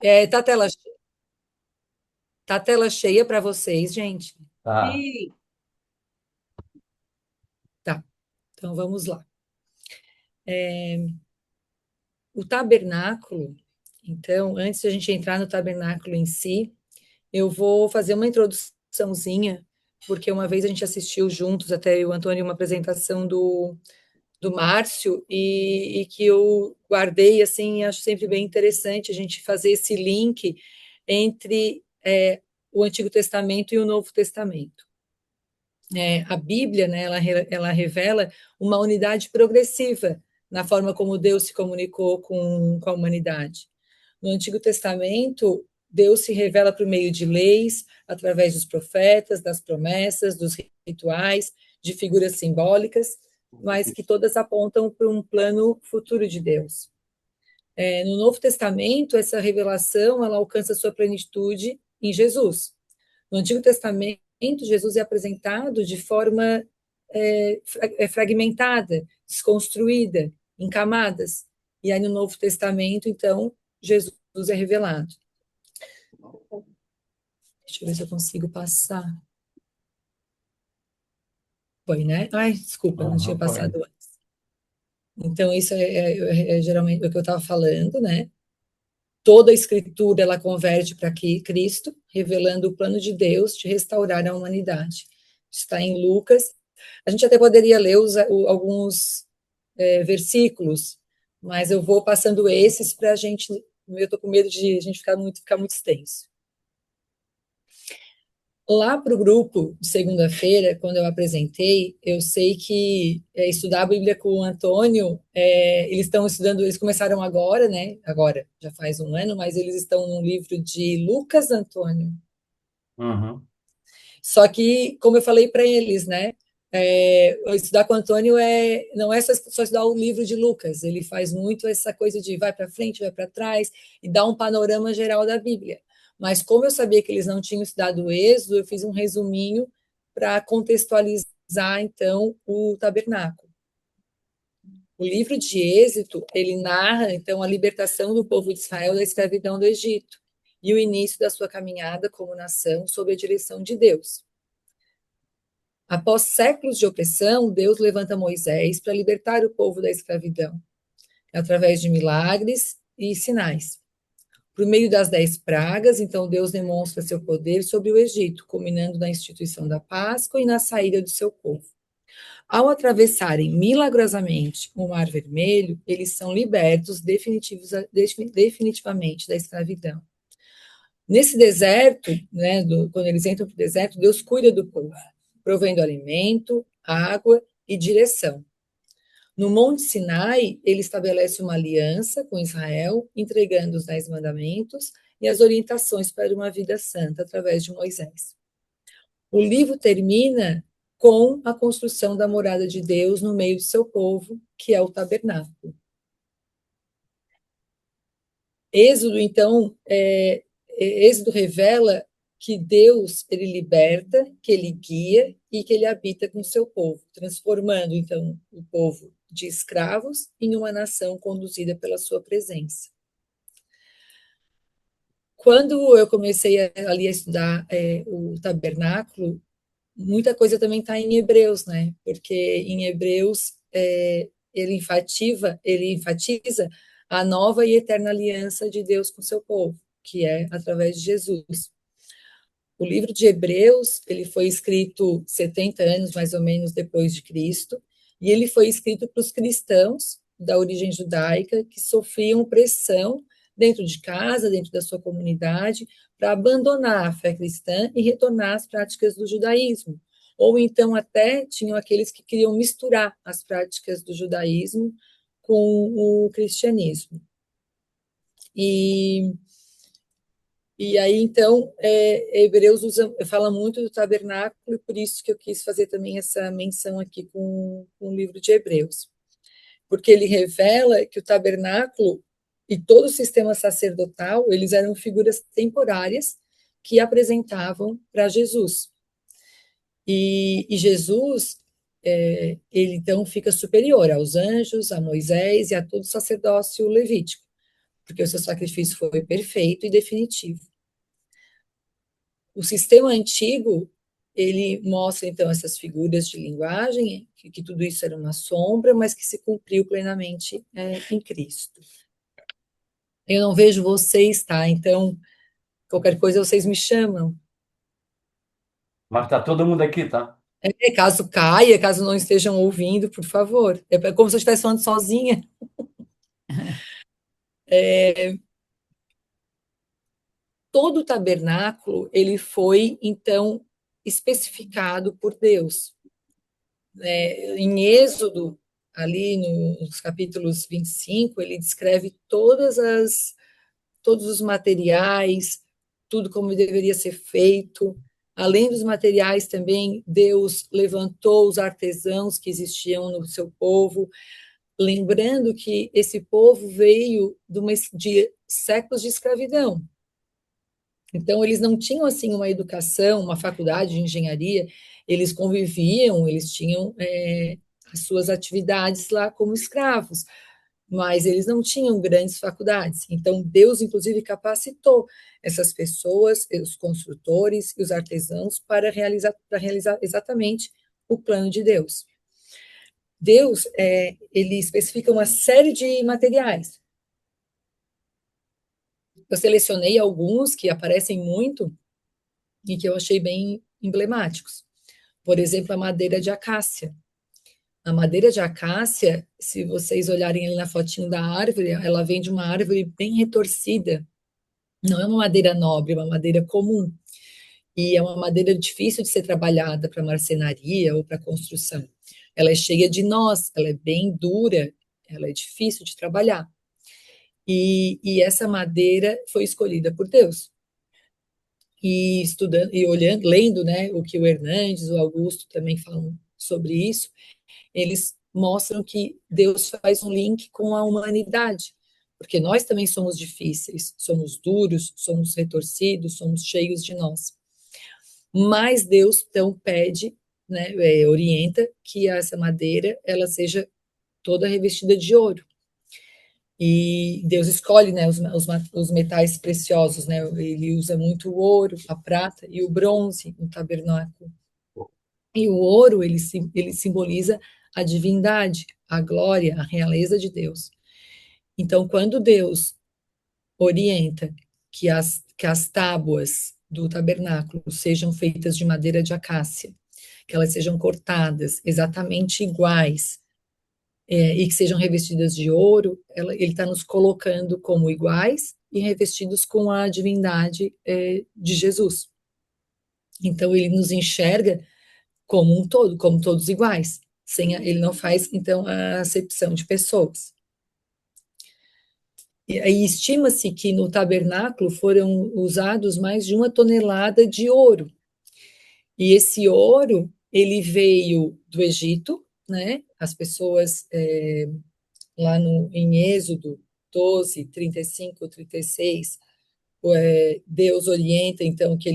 Tá tá a tela cheia para vocês, gente? Tá. Sim. Tá, então vamos lá. O tabernáculo, então, antes de a gente entrar no tabernáculo em si, eu vou fazer uma introduçãozinha, porque uma vez a gente assistiu juntos, até eu e o Antônio, uma apresentação do Márcio, e que eu guardei, assim, acho sempre bem interessante a gente fazer esse link entre o Antigo Testamento e o Novo Testamento. A Bíblia, né, ela revela uma unidade progressiva na forma como Deus se comunicou com a humanidade. No Antigo Testamento, Deus se revela por meio de leis, através dos profetas, das promessas, dos rituais, de figuras simbólicas, mas que todas apontam para um plano futuro de Deus. No Novo Testamento, essa revelação ela alcança sua plenitude em Jesus. No Antigo Testamento, Jesus é apresentado de forma fragmentada, desconstruída, em camadas. E aí no Novo Testamento, então, Jesus é revelado. Deixa eu ver se eu consigo passar. Foi, né? Ai, desculpa, não tinha Aham, foi. passado antes. Então, isso é geralmente o que eu estava falando, né? Toda a escritura ela converge para Cristo, revelando o plano de Deus de restaurar a humanidade. Está em Lucas. A gente até poderia ler alguns versículos, mas eu vou passando esses para a gente. Eu estou com medo de a gente ficar muito extenso. Lá para o grupo de segunda-feira, quando eu apresentei, eu sei que estudar a Bíblia com o Antônio, eles estão estudando, eles começaram agora, né? Agora, já faz um ano, mas eles estão num livro de Lucas Antônio. Uhum. Só que, como eu falei para eles, né? Estudar com o Antônio não é só estudar o livro de Lucas, ele faz muito essa coisa de vai para frente, vai para trás e dá um panorama geral da Bíblia. Mas como eu sabia que eles não tinham estudado o Êxodo, eu fiz um resuminho para contextualizar então o tabernáculo. O livro de Êxodo, ele narra então a libertação do povo de Israel da escravidão do Egito e o início da sua caminhada como nação sob a direção de Deus. Após séculos de opressão, Deus levanta Moisés para libertar o povo da escravidão, através de milagres e sinais. Por meio das 10 pragas, então Deus demonstra seu poder sobre o Egito, culminando na instituição da Páscoa e na saída do seu povo. Ao atravessarem milagrosamente o Mar Vermelho, eles são libertos definitivamente da escravidão. Nesse deserto, né, quando eles entram para o deserto, Deus cuida do povo, provendo alimento, água e direção. No Monte Sinai, ele estabelece uma aliança com Israel, entregando os 10 mandamentos e as orientações para uma vida santa através de Moisés. O livro termina com a construção da morada de Deus no meio de seu povo, que é o tabernáculo. Êxodo, então, Êxodo revela que Deus, ele liberta, que ele guia e que ele habita com o seu povo, transformando, então, o povo de escravos em uma nação conduzida pela sua presença. Quando eu comecei ali a estudar o tabernáculo, muita coisa também está em Hebreus, né? Porque em Hebreus ele enfatiza a nova e eterna aliança de Deus com seu povo, que é através de Jesus. O livro de Hebreus, ele foi escrito 70 anos mais ou menos depois de Cristo, e ele foi escrito para os cristãos da origem judaica que sofriam pressão dentro de casa, dentro da sua comunidade, para abandonar a fé cristã e retornar às práticas do judaísmo. Ou então até tinham aqueles que queriam misturar as práticas do judaísmo com o cristianismo. E aí, então, Hebreus fala muito do tabernáculo, e por isso que eu quis fazer também essa menção aqui com o livro de Hebreus. Porque ele revela que o tabernáculo e todo o sistema sacerdotal, eles eram figuras temporárias que apresentavam para Jesus. E Jesus, ele então fica superior aos anjos, a Moisés e a todo o sacerdócio levítico. porque o seu sacrifício foi perfeito e definitivo. O sistema antigo, ele mostra, então, essas figuras de linguagem, que tudo isso era uma sombra, mas que se cumpriu plenamente em Cristo. Eu não vejo vocês, tá? Então, qualquer coisa vocês me chamam. Mas tá todo mundo aqui, tá? Caso caia, caso não estejam ouvindo, por favor. É como se eu estivesse falando sozinha. Todo o tabernáculo, ele foi, então, especificado por Deus. Em Êxodo, ali nos capítulos 25, ele descreve todos os materiais, tudo como deveria ser feito. Além dos materiais, também Deus levantou os artesãos que existiam no seu povo, lembrando que esse povo veio de séculos de escravidão. Então, eles não tinham assim uma educação, uma faculdade de engenharia, eles conviviam, eles tinham as suas atividades lá como escravos, mas eles não tinham grandes faculdades. Então, Deus, inclusive, capacitou essas pessoas, os construtores e os artesãos, para realizar exatamente o plano de Deus. Deus, ele especifica uma série de materiais. Eu selecionei alguns que aparecem muito e que eu achei bem emblemáticos. Por exemplo, a madeira de acácia. A madeira de acácia, se vocês olharem ali na fotinho da árvore, ela vem de uma árvore bem retorcida. Não é uma madeira nobre, é uma madeira comum. E é uma madeira difícil de ser trabalhada para marcenaria ou para construção. Ela é cheia de nós, ela é bem dura, ela é difícil de trabalhar. E essa madeira foi escolhida por Deus. E estudando e olhando, lendo, né, o que o Hernandes, o Augusto também falam sobre isso, eles mostram que Deus faz um link com a humanidade, porque nós também somos difíceis, somos duros, somos retorcidos, somos cheios de nós. Mas Deus então pede, né, orienta que essa madeira ela seja toda revestida de ouro. E Deus escolhe, né, os metais preciosos, né? Ele usa muito o ouro, a prata e o bronze no tabernáculo. E o ouro, ele simboliza a divindade, a glória, a realeza de Deus. Então, quando Deus orienta que as tábuas do tabernáculo sejam feitas de madeira de acácia, que elas sejam cortadas exatamente iguais, e que sejam revestidas de ouro, ele está nos colocando como iguais e revestidos com a divindade de Jesus. Então, ele nos enxerga como um todo, como todos iguais. Ele não faz, então, a acepção de pessoas. E aí estima-se que no tabernáculo foram usados mais de 1 tonelada de ouro. E esse ouro, ele veio do Egito, né? As pessoas lá em Êxodo 12, 35, 36, Deus orienta então que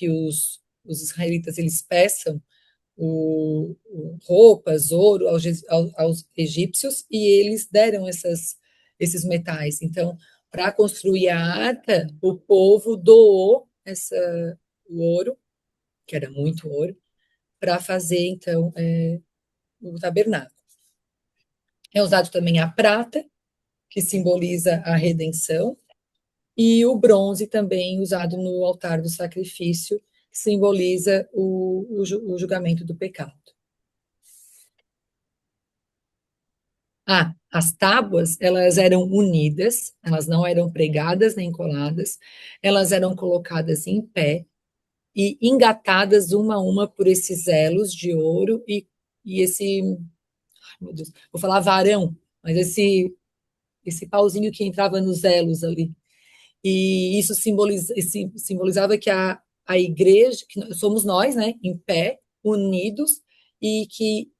os israelitas eles peçam roupas, ouro aos egípcios e eles deram esses metais. Então, para construir a arca, o povo doou o ouro, que era muito ouro, para fazer então o tabernáculo. É usado também a prata, que simboliza a redenção, e o bronze também usado no altar do sacrifício, que simboliza o julgamento do pecado. As tábuas, elas eram unidas, elas não eram pregadas nem coladas, elas eram colocadas em pé e engatadas uma a uma por esses elos de ouro e esse, ai, meu Deus, vou falar varão, mas esse pauzinho que entrava nos elos ali. E isso simbolizava que a igreja, que somos nós, né, em pé, unidos, e que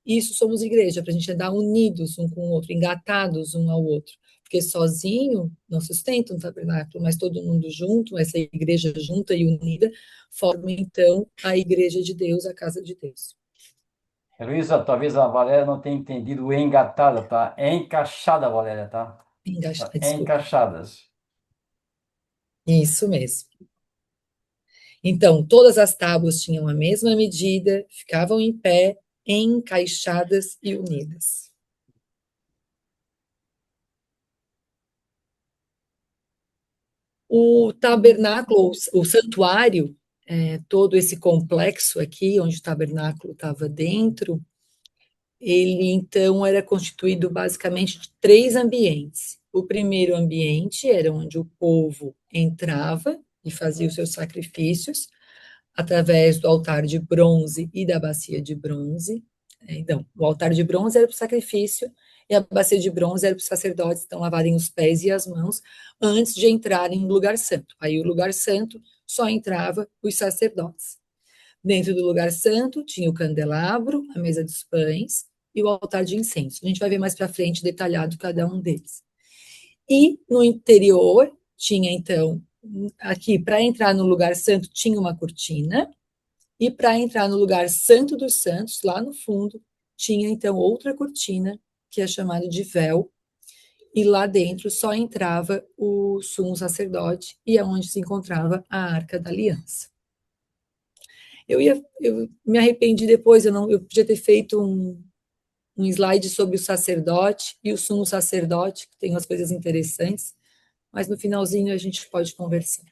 isso somos igreja, para a gente andar unidos um com o outro, engatados um ao outro. Porque sozinho não sustenta um tabernáculo, mas todo mundo junto, essa igreja junta e unida, forma então a igreja de Deus, a casa de Deus. Luísa, talvez a Valéria não tenha entendido o engatada, tá? É encaixada, Valéria, tá? Desculpa. Encaixadas. Isso mesmo. Então, todas as tábuas tinham a mesma medida, ficavam em pé, encaixadas e unidas. O tabernáculo, o santuário, todo esse complexo aqui, onde o tabernáculo estava dentro, ele então era constituído basicamente de três ambientes. O primeiro ambiente era onde o povo entrava e fazia os seus sacrifícios através do altar de bronze e da bacia de bronze. Então, o altar de bronze era para o sacrifício e a bacia de bronze era para os sacerdotes então lavarem os pés e as mãos antes de entrarem no lugar santo. Aí o lugar santo só entrava os sacerdotes. Dentro do lugar santo tinha o candelabro, a mesa dos pães e o altar de incenso. A gente vai ver mais para frente detalhado cada um deles. E no interior tinha então aqui para entrar no lugar santo tinha uma cortina e para entrar no lugar santo dos santos lá no fundo tinha então outra cortina que é chamada de véu e lá dentro só entrava o sumo sacerdote e é onde se encontrava a Arca da Aliança. Eu me arrependi depois, eu podia ter feito um slide sobre o sacerdote e o sumo sacerdote, que tem umas coisas interessantes, mas no finalzinho a gente pode conversar.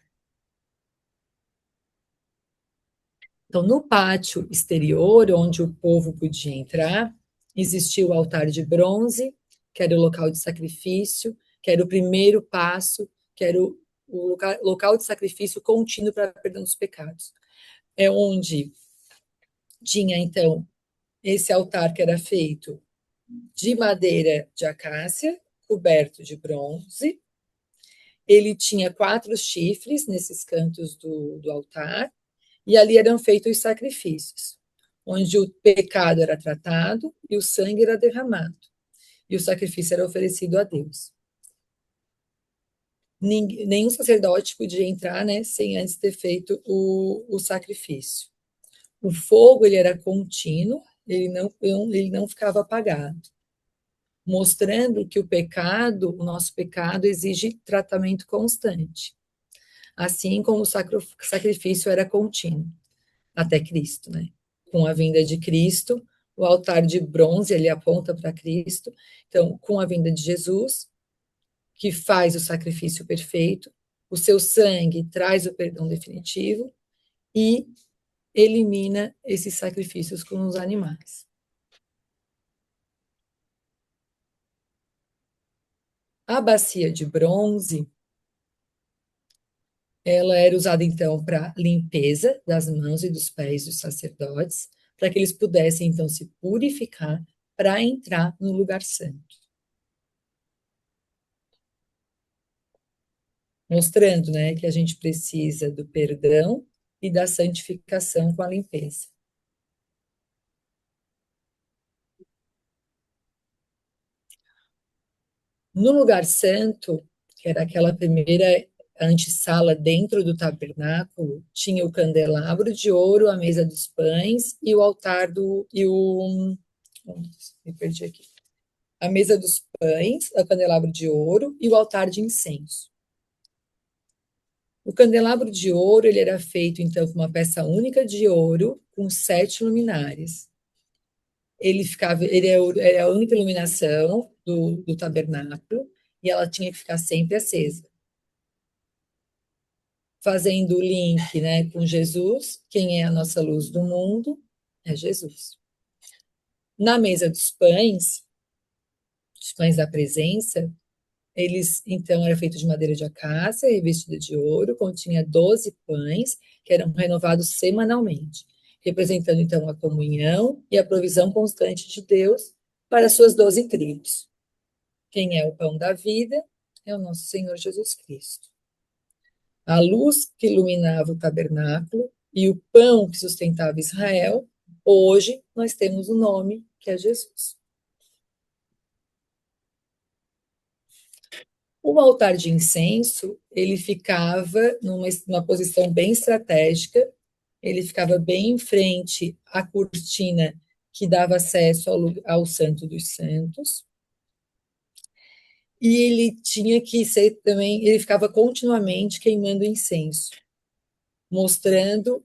Então, no pátio exterior, onde o povo podia entrar, existia o altar de bronze, que era o local de sacrifício, que era o primeiro passo, que era o local de sacrifício contínuo para perdão dos pecados. É onde tinha, então, esse altar que era feito de madeira de acácia, coberto de bronze. Ele tinha 4 chifres nesses cantos do altar, e ali eram feitos os sacrifícios, onde o pecado era tratado e o sangue era derramado, e o sacrifício era oferecido a Deus. Nenhum sacerdote podia entrar, né, sem antes ter feito o sacrifício. O fogo ele era contínuo, ele não ficava apagado, mostrando que o nosso pecado exige tratamento constante, assim como o sacrifício era contínuo, até Cristo, né? Com a vinda de Cristo, o altar de bronze, ele aponta para Cristo, então, com a vinda de Jesus, que faz o sacrifício perfeito, o seu sangue traz o perdão definitivo e elimina esses sacrifícios com os animais. A bacia de bronze, ela era usada então para limpeza das mãos e dos pés dos sacerdotes, para que eles pudessem então se purificar para entrar no lugar santo. Mostrando, né, que a gente precisa do perdão e da santificação com a limpeza. No lugar santo, que era aquela primeira antessala dentro do tabernáculo, tinha o candelabro de ouro, a mesa dos pães e o altar do e o me perdi aqui. A mesa dos pães, o candelabro de ouro e o altar de incenso. O candelabro de ouro ele era feito então com uma peça única de ouro com 7 luminárias. Era a única iluminação do tabernáculo e ela tinha que ficar sempre acesa. Fazendo o link, né, com Jesus, quem é a nossa luz do mundo? É Jesus. Na mesa dos pães, os pães da presença, eles, então, eram feitos de madeira de acácia, revestida de ouro, continha 12 pães, que eram renovados semanalmente, representando, então, a comunhão e a provisão constante de Deus para as suas 12 tribos. Quem é o pão da vida é o nosso Senhor Jesus Cristo. A luz que iluminava o tabernáculo e o pão que sustentava Israel, hoje nós temos o nome que é Jesus. O altar de incenso, ele ficava numa posição bem estratégica, ele ficava bem em frente à cortina que dava acesso ao Santo dos Santos. e ele tinha que ser também, ele ficava continuamente queimando incenso, mostrando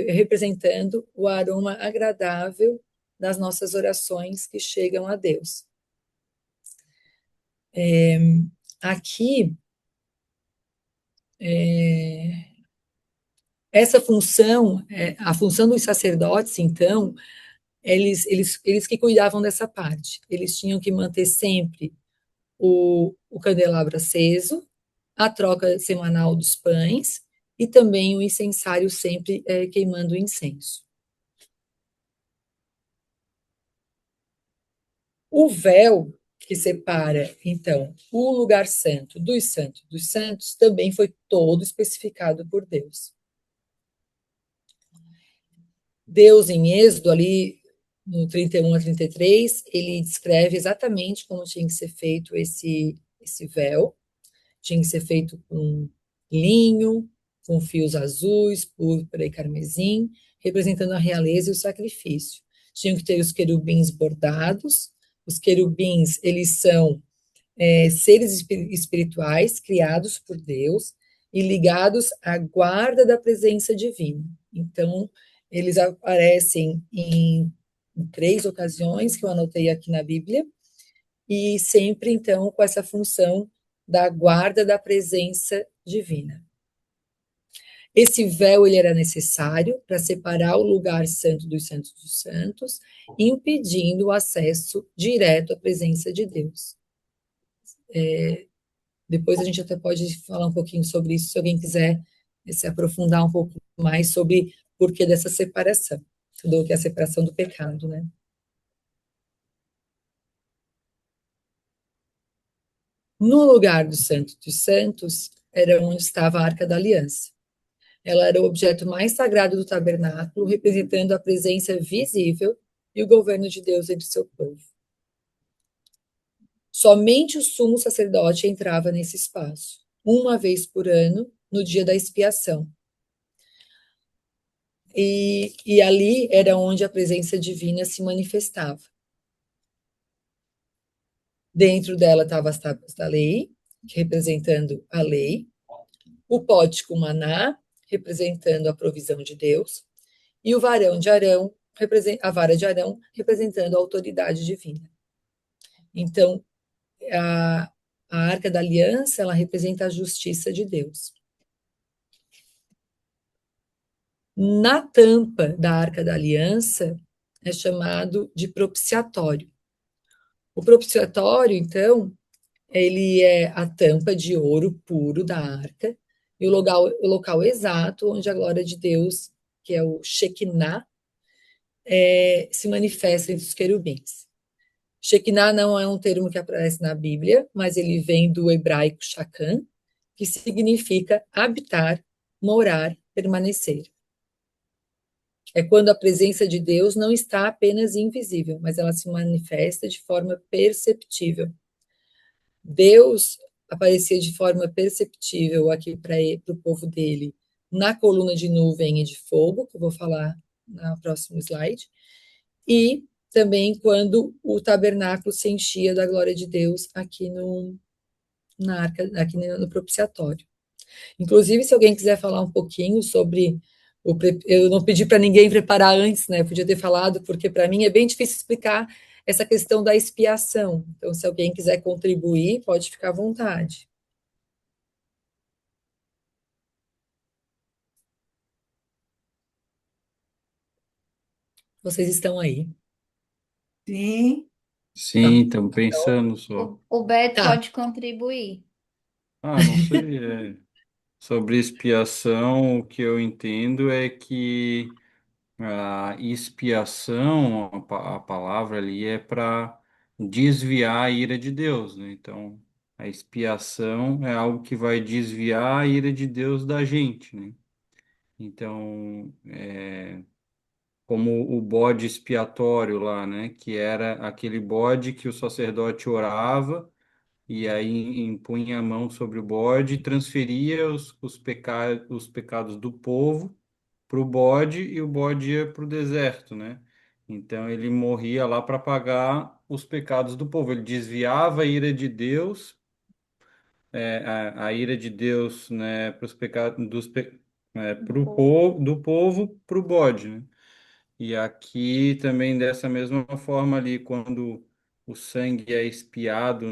representando o aroma agradável das nossas orações que chegam a Deus. Aqui, essa função, a função dos sacerdotes, então, eles que cuidavam dessa parte. Eles tinham que manter sempre o candelabro aceso, a troca semanal dos pães e também o incensário sempre queimando incenso. O véu que separa, então, o lugar santo dos santos também foi todo especificado por Deus. Deus, em Êxodo, ali no 31 a 33, ele descreve exatamente como tinha que ser feito esse véu. Tinha que ser feito com linho, com fios azuis, púrpura e carmesim, representando a realeza e o sacrifício. Tinham que ter os querubins bordados. Os querubins, eles são seres espirituais criados por Deus e ligados à guarda da presença divina. Então, eles aparecem em 3 ocasiões que eu anotei aqui na Bíblia, e sempre, então, com essa função da guarda da presença divina. Esse véu ele era necessário para separar o lugar santo dos santos, impedindo o acesso direto à presença de Deus. Depois a gente até pode falar um pouquinho sobre isso, se alguém quiser se aprofundar um pouco mais sobre o porquê dessa separação, do que é a separação do pecado, né? No lugar do Santo dos Santos era onde estava a Arca da Aliança. Ela era o objeto mais sagrado do tabernáculo, representando a presença visível e o governo de Deus entre seu povo. Somente o sumo sacerdote entrava nesse espaço, uma vez por ano, no dia da expiação. E ali era onde a presença divina se manifestava. Dentro dela estava as tábuas da lei, representando a lei, o pote com maná, representando a provisão de Deus, e o varão de Arão, a vara de Arão, representando a autoridade divina. Então, a, a Arca da Aliança, ela representa a justiça de Deus. Na tampa da Arca da Aliança, é chamado de propiciatório. O propiciatório, então, ele é a tampa de ouro puro da arca e o local exato onde a glória de Deus, que é o Shekinah, se manifesta entre os querubins. Shekinah não é um termo que aparece na Bíblia, mas ele vem do hebraico shakan, que significa habitar, morar, permanecer. É quando a presença de Deus não está apenas invisível, mas ela se manifesta de forma perceptível. Deus aparecia de forma perceptível aqui para o povo dele na coluna de nuvem e de fogo, que eu vou falar no próximo slide, e também quando o tabernáculo se enchia da glória de Deus aqui na arca, aqui no propiciatório. Inclusive, se alguém quiser falar um pouquinho sobre eu não pedi para ninguém preparar antes, né? Eu podia ter falado, porque para mim é bem difícil explicar essa questão da expiação. Então, se alguém quiser contribuir, pode ficar à vontade. Vocês estão aí. Sim. Tá. Sim, estamos pensando só. O Beto Tá. pode contribuir. Ah, não sei. Sobre expiação, o que eu entendo é que a expiação, a palavra ali é para desviar a ira de Deus, né? Então, a expiação é algo que vai desviar a ira de Deus da gente, né? Então, como o bode expiatório lá, né? Que era aquele bode que o sacerdote orava e aí impunha a mão sobre o bode e transferia os pecados do povo para o bode e o bode ia para o deserto, né? Então ele morria lá para pagar os pecados do povo. Ele desviava a ira de Deus, a ira de Deus, né, para os pecados pro povo, do povo para o bode, né? E aqui também dessa mesma forma ali, quando o sangue é expiado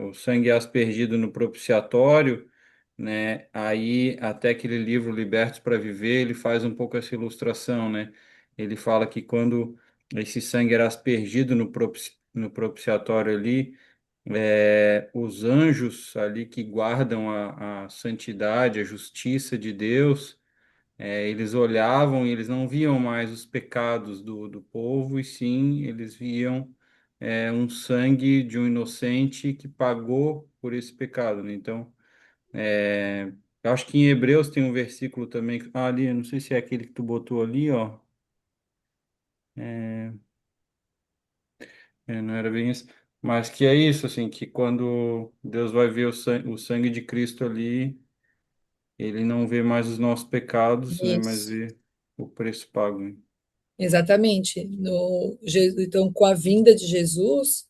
o sangue é aspergido no propiciatório, né? Aí até aquele livro Libertos para Viver, ele faz um pouco essa ilustração, né? Ele fala que quando esse sangue era aspergido no propiciatório ali, os anjos ali que guardam a santidade, a justiça de Deus, eles olhavam e eles não viam mais os pecados do povo, e sim, eles viam um sangue de um inocente que pagou por esse pecado, né? Então, eu acho que em Hebreus tem um versículo também, ali, eu não sei se é aquele que tu botou ali, ó, é, não era bem isso, mas que é isso, assim, que quando Deus vai ver o sangue de Cristo ali, ele não vê mais os nossos pecados, né, mas Isso, vê o preço pago, né? exatamente. Então, com a vinda de Jesus,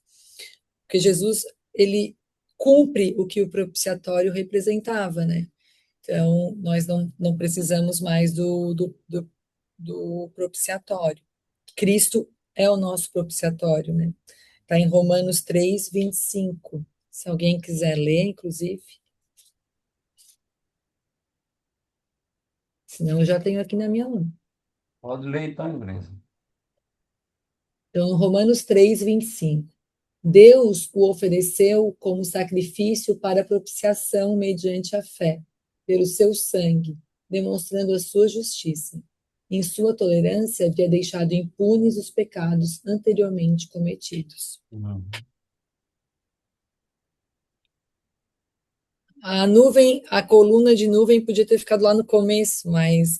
porque Jesus, ele cumpre o que o propiciatório representava, né? Então, nós não precisamos mais do propiciatório. Cristo é o nosso propiciatório, né? Está em Romanos 3:25. Se alguém quiser ler, inclusive, senão eu já tenho aqui na minha mão. Pode ler então, Graça. Então, Romanos 3:25. Deus o ofereceu como sacrifício para propiciação mediante a fé, pelo seu sangue, demonstrando a sua justiça. Em sua tolerância, havia deixado impunes os pecados anteriormente cometidos. Uhum. A coluna de nuvem podia ter ficado lá no começo, mas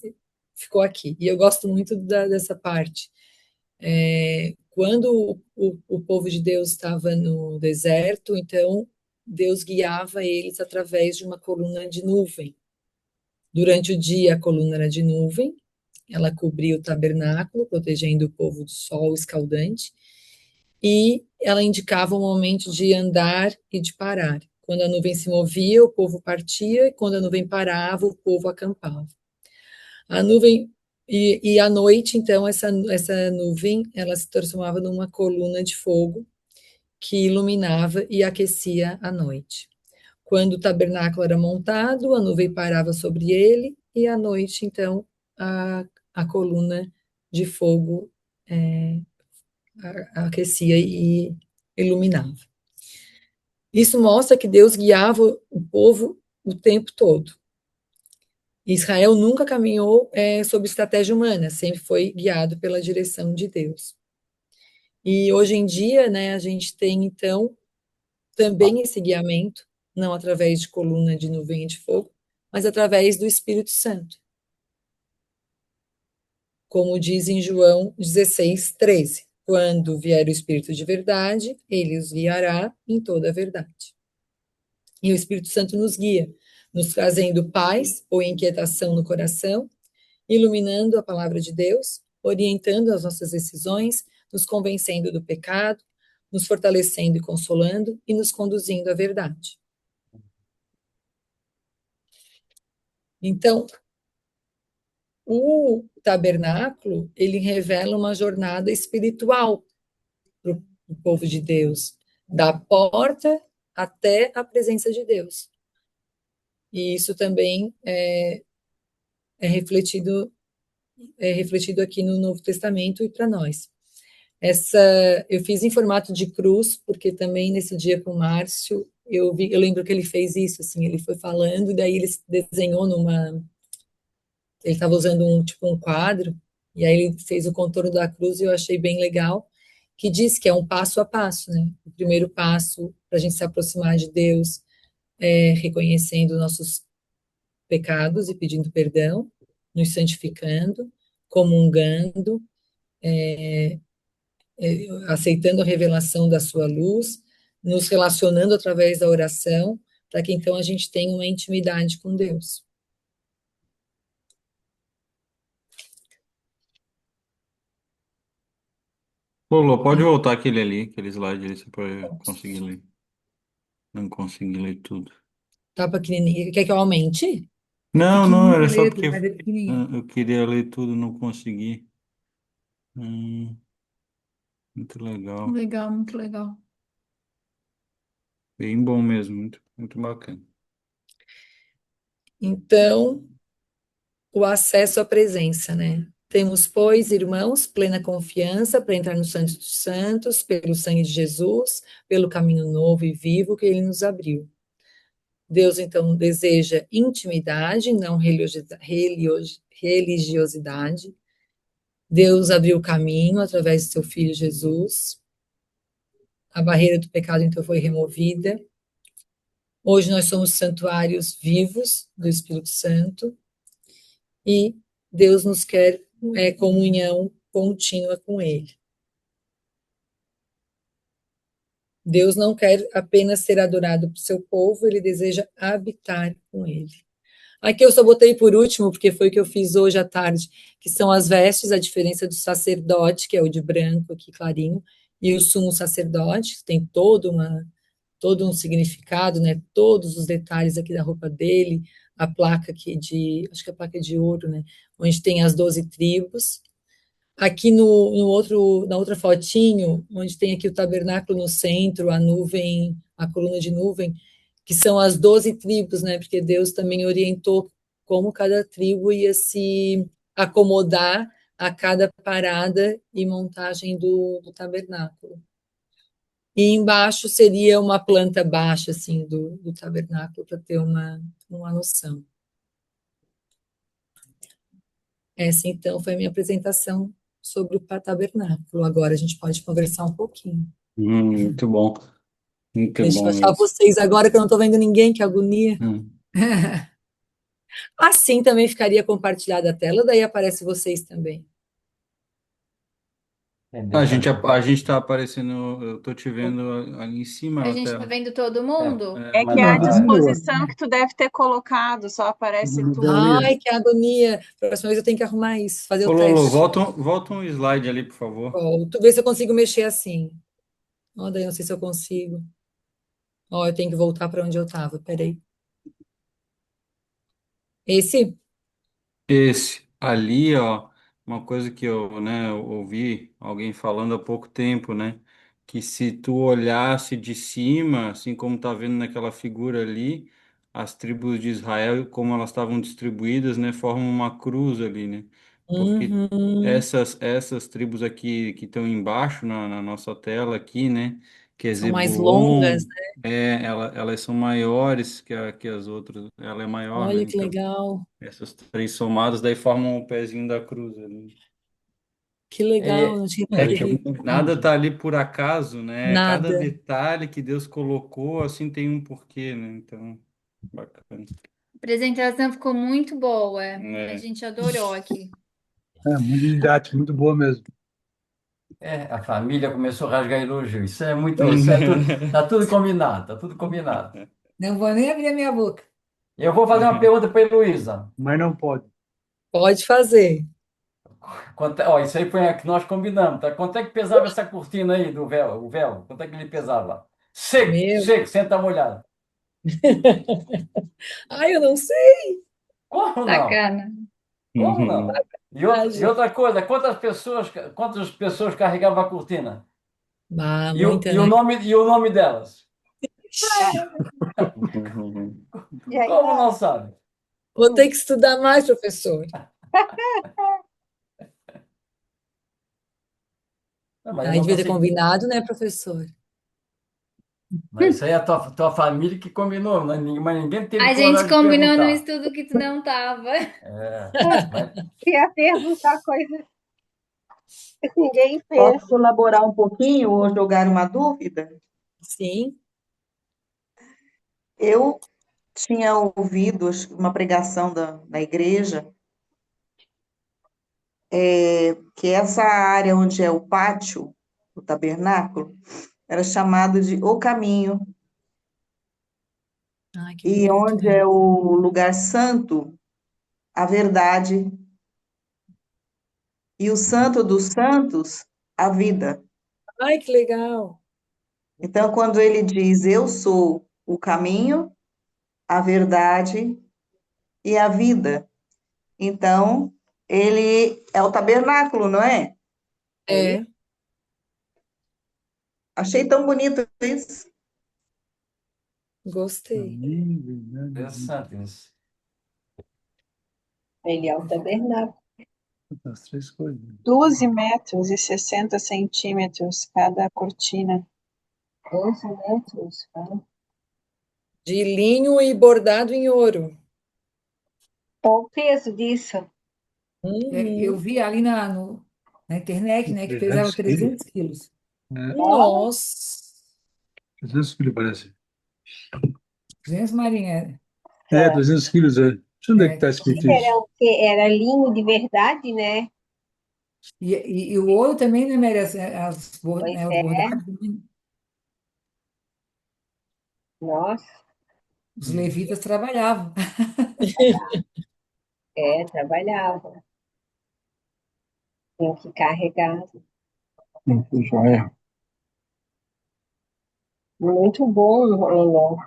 ficou aqui. E eu gosto muito dessa parte. Quando o povo de Deus estava no deserto, então Deus guiava eles através de uma coluna de nuvem. Durante o dia, a coluna era de nuvem, ela cobria o tabernáculo, protegendo o povo do sol escaldante, e ela indicava o momento de andar e de parar. Quando a nuvem se movia, o povo partia, e quando a nuvem parava, o povo acampava. A nuvem e à noite, então, essa nuvem, ela se transformava numa coluna de fogo que iluminava e aquecia a noite. Quando o tabernáculo era montado, a nuvem parava sobre ele e à noite, então, a coluna de fogo aquecia e iluminava. Isso mostra que Deus guiava o povo o tempo todo. Israel nunca caminhou sob estratégia humana, sempre foi guiado pela direção de Deus. E hoje em dia, né, a gente tem então também esse guiamento, não através de coluna de nuvem e de fogo, mas através do Espírito Santo. Como diz em João 16:13, quando vier o Espírito de verdade, ele os guiará em toda a verdade. E o Espírito Santo nos guia, nos trazendo paz ou inquietação no coração, iluminando a palavra de Deus, orientando as nossas decisões, nos convencendo do pecado, nos fortalecendo e consolando e nos conduzindo à verdade. Então, o tabernáculo, ele revela uma jornada espiritual para o povo de Deus, da porta até a presença de Deus. E isso também é refletido aqui no Novo Testamento e para nós. Eu fiz em formato de cruz, porque também nesse dia com o Márcio, eu lembro que ele fez isso, assim, ele foi falando, e daí ele desenhou ele estava usando um quadro, e aí ele fez o contorno da cruz, e eu achei bem legal, que diz que é um passo a passo, né? O primeiro passo para a gente se aproximar de Deus é reconhecendo nossos pecados e pedindo perdão, nos santificando, comungando, aceitando a revelação da sua luz, nos relacionando através da oração, para que então a gente tenha uma intimidade com Deus. Lolo, pode voltar aquele slide ali, só para eu conseguir ler. Não consegui ler tudo. Tá pequenininho. Quer que eu aumente? É Não, não, pequenininha era a só letra, porque mas é pequenininha. eu queria ler tudo, não consegui. Muito legal. Legal, muito legal. Bem bom mesmo, muito, muito bacana. Então, o acesso à presença, né? Temos, pois, irmãos, plena confiança para entrar no Santo dos Santos, pelo sangue de Jesus, pelo caminho novo e vivo que ele nos abriu. Deus, então, deseja intimidade, não religiosidade. Deus abriu o caminho através de seu Filho Jesus. A barreira do pecado, então, foi removida. Hoje nós somos santuários vivos do Espírito Santo e Deus nos quer comunhão contínua com Ele. Deus não quer apenas ser adorado por seu povo, Ele deseja habitar com Ele. Aqui eu só botei por último, porque foi o que eu fiz hoje à tarde, que são as vestes, a diferença do sacerdote, que é o de branco aqui clarinho, e o sumo sacerdote, que tem todo um significado, né? Todos os detalhes aqui da roupa dele, a placa aqui acho que é a placa de ouro, né? Onde tem as 12 tribos. Aqui no outro, na outra fotinho, onde tem aqui o tabernáculo no centro, a nuvem, a coluna de nuvem, que são as 12 tribos, né? Porque Deus também orientou como cada tribo ia se acomodar a cada parada e montagem do tabernáculo. E embaixo seria uma planta baixa, assim, do tabernáculo, para ter uma noção. Essa, então, foi a minha apresentação sobre o tabernáculo. Agora a gente pode conversar um pouquinho. Muito bom. Muito Deixa eu bom achar mesmo. vocês agora que eu não estou vendo ninguém, que agonia. Hum. Assim também ficaria compartilhada a tela, daí aparece vocês também. A gente tá aparecendo, eu tô te vendo ali em cima A na gente tá tela. vendo todo mundo? É que Mas é a Todo mundo. disposição que tu deve ter colocado, só aparece Todo mundo tu. ali. Ai, que agonia. Próxima vez eu tenho que arrumar isso, fazer Ô, o Lolo, teste. volta um slide ali, por favor. Ó, tu vê se eu consigo mexer assim. Ó, daí eu não sei se eu consigo. Ó, eu tenho que voltar para onde eu estava. Peraí. Esse? Esse ali, ó, uma coisa que eu, né, eu ouvi alguém falando há pouco tempo, né, que se tu olhasse de cima, assim como tá vendo naquela figura ali, as tribos de Israel, como elas estavam distribuídas, né, formam uma cruz ali, né, porque Uhum. essas tribos aqui que estão embaixo na nossa tela aqui, né, que é São mais longas, Zebulon, elas são maiores que as outras, ela é maior, né, olha que então legal, essas três somadas daí formam o pezinho da cruz ali. que legal, É, não tinha é que percebido. nada tá ali por acaso, né? Cada Nada. detalhe que Deus colocou, assim, tem um porquê, né? Então, bacana. A apresentação ficou muito boa. A É. gente adorou aqui. É, muito didático, muito boa mesmo. A família começou a rasgar elogio. Isso é tudo, tá tudo combinado, tá tudo combinado. Não vou nem abrir a minha boca, Eu vou fazer uma pergunta para a Heloísa. mas não pode. Pode fazer. Isso aí foi a que nós combinamos, tá? Quanto é que pesava essa cortina aí do véu, o véu? Quanto é que ele pesava? Seco, Meu. seco, sem estar molhado. Ai, eu não sei. Como não? Bacana. Como não? E Imagem. outra coisa, quantas pessoas carregavam a cortina? Ah, E o, muita, e o né? nome, e o nome delas? E aí, Como não sabe? Vou ter que estudar mais, professor. Não, mas eu Aí não devia ter consigo. combinado, né, professor? Mas isso aí é a tua família que combinou, mas ninguém teve A gente coragem de combinou no perguntar. estudo que tu não tava. Mas ia perguntar coisa que ninguém fez. Posso elaborar um pouquinho ou jogar uma dúvida? Sim. Eu tinha ouvido uma pregação da igreja, que essa área onde é o pátio, o tabernáculo, era chamado de o caminho, Ai, que e bonito, onde né? é o lugar santo, a verdade, e o santo dos santos, a vida. Ai, que legal. Então, quando ele diz, eu sou o caminho, a verdade e a vida. Então, ele é o tabernáculo, não é? É, Achei tão bonito isso. gostei. Caminho, verdade, vida. Interessante isso. Ele é o tabernáculo. As três coisas. 12 metros e 60 centímetros cada cortina. 12 metros. De linho e bordado em ouro. Qual o peso disso? Eu Uhum. vi ali na internet, né, que pesava 300 300 quilos. Nossa. 300 quilos, parece. 200 marinha. Tá. 200 quilos, é. Deixa eu ver onde é que está escrito Era isso. o quê? Era linho de verdade, né? E o ouro também, né, Mary? Pois Os é. bordados, também. Nossa, Os levitas trabalhavam. trabalhava. Tinha que carregar. Joia. Muito bom, Lô.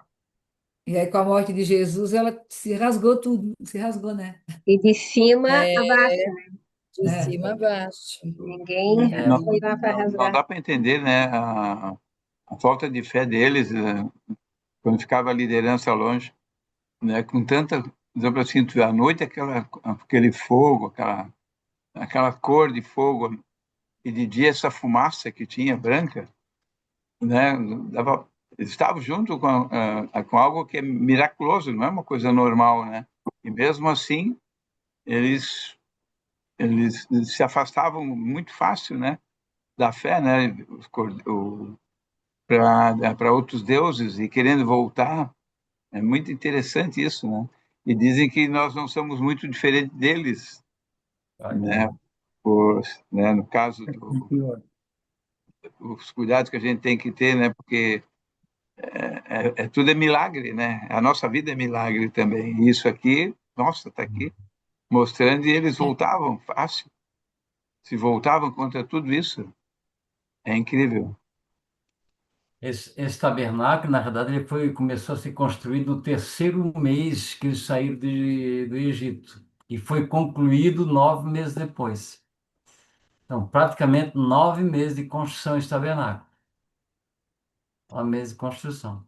E aí, com a morte de Jesus, ela se rasgou tudo. Se rasgou, né? E de cima É, a baixo. de É. cima a baixo. Ninguém Não, foi lá para não rasgar. dá para entender, né, a falta de fé deles, quando ficava a liderança longe, né, com tanta, por exemplo, assim, à noite aquele fogo, aquela cor de fogo, e de dia essa fumaça que tinha branca, né, eles estavam junto com algo que é miraculoso, não é uma coisa normal, né? E mesmo assim, eles eles se afastavam muito fácil, né, da fé, né, para outros deuses e querendo voltar. É muito interessante isso, né? E dizem que nós não somos muito diferentes deles, né? Por, né, no caso dos cuidados que a gente tem que ter, né? Porque tudo é milagre, né? A nossa vida é milagre também. E isso aqui, nossa, está aqui mostrando, e eles voltavam fácil, se voltavam contra tudo isso. É incrível. Esse tabernáculo, na verdade, começou a ser construído no terceiro mês que eles saíram do Egito e foi concluído 9 meses depois. Então, praticamente 9 meses de construção esse tabernáculo. 9 meses de construção.